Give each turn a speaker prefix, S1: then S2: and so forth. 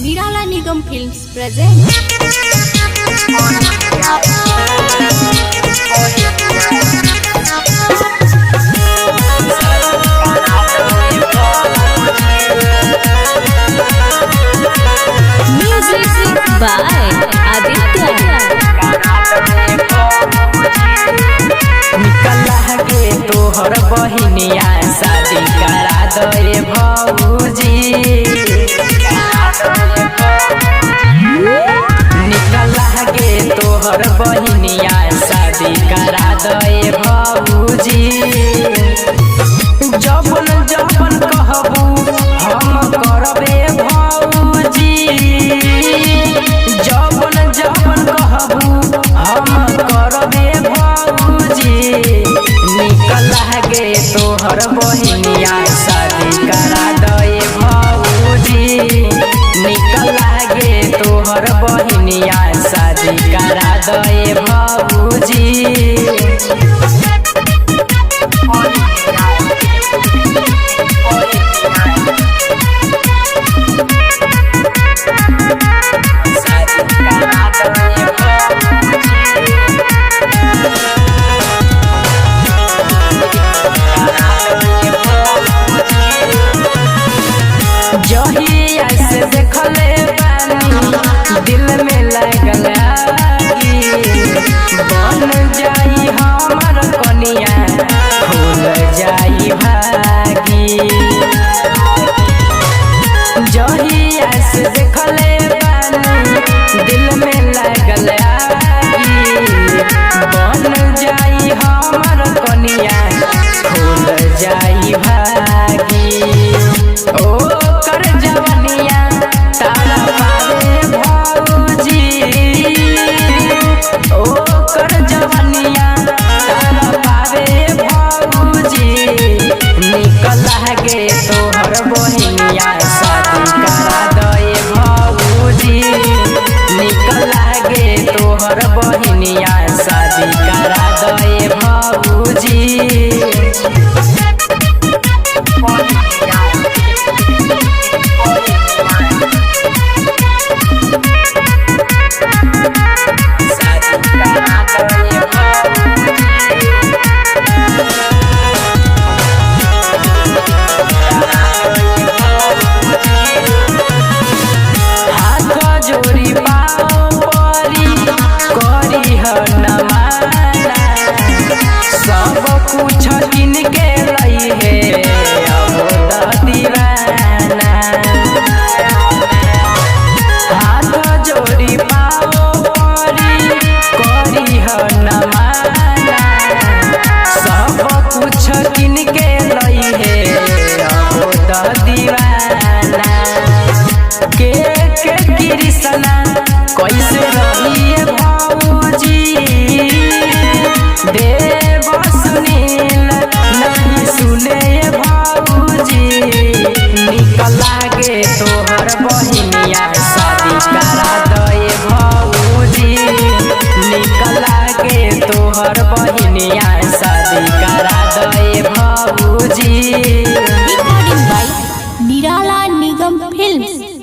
S1: Nirala Nigam Films present. Music by Aditya.
S2: निकला के तोहर बहिनिया शादी करा दे भौजी। निकला के तोहर बहिनिया शादी करा दे भौजी। जबन जबन कहबू हम करबे भौजी। जबन जबन कहबू हम करबे भौजी। निकला गे तोहर बहिनिया शादी करा दे भौजी। निकला गे तोहर बहिनिया शादी करा दे भौजी। जहिया से देखले